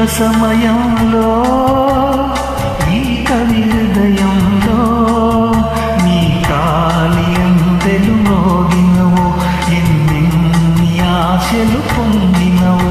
సమయంలో ఈ కవి హృదయంలో నీ కాలి అందెలు మోగినవు, ఎన్నెన్ని ఆశలు పొందినవు.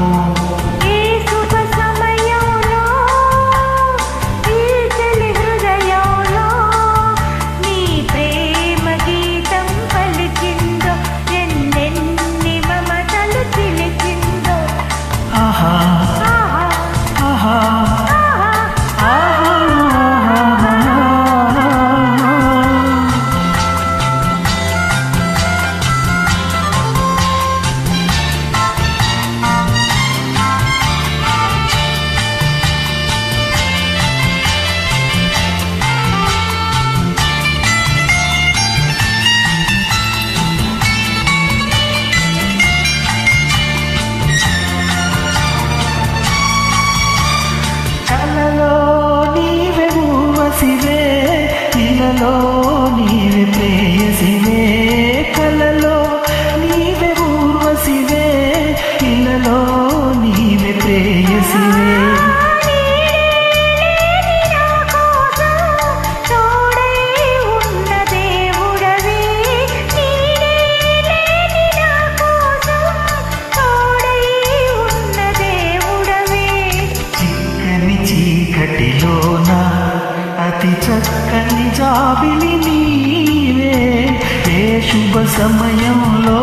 ఇలలో నీవే ప్రేయసివే, కలలో నీవే ఊర్వశివే, ఇలలో నీవే ప్రేయసివే. చిక్కని చీకటిలోన అతి చక్కని జాబిలి నీవే, ఏ శుభ సమయంలో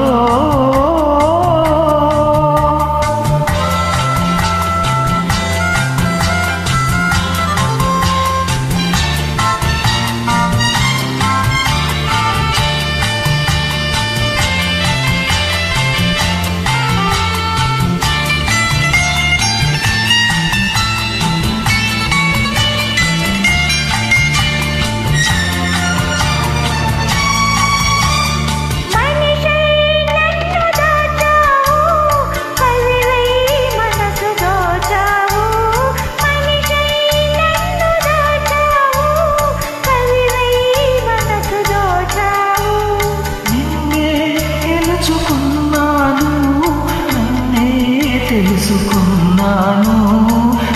తెలుసుకున్నాను,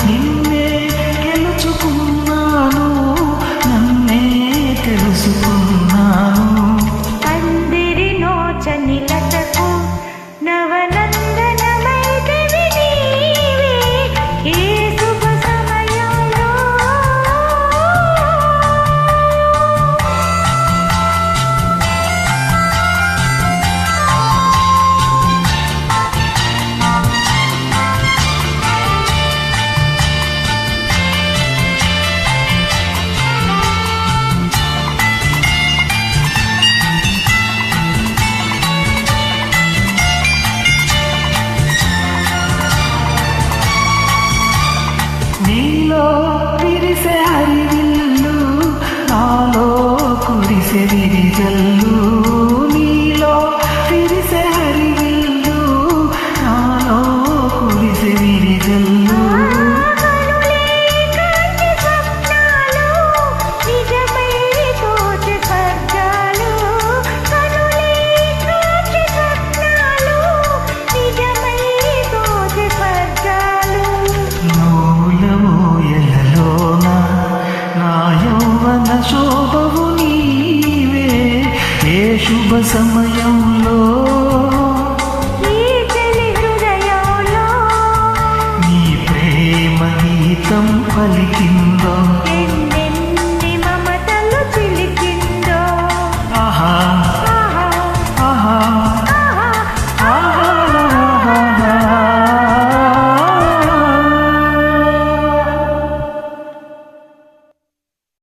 నిన్నే గెలుచుకున్నాను, నన్నే తెలుసుకున్నాను. అందరి నోచని లతకు నవనందనమైతివి నీవే, ఏ శుభ సమయంలో. నీలో విరిసే హరివిల్లు, నాలో కురిసే విరిజల్లు. నీలో విరిసే హరివిల్లు, నాలో కురిసే విరిజల్లు. శోభవు నీవే, ఏ శుభ సమయంలో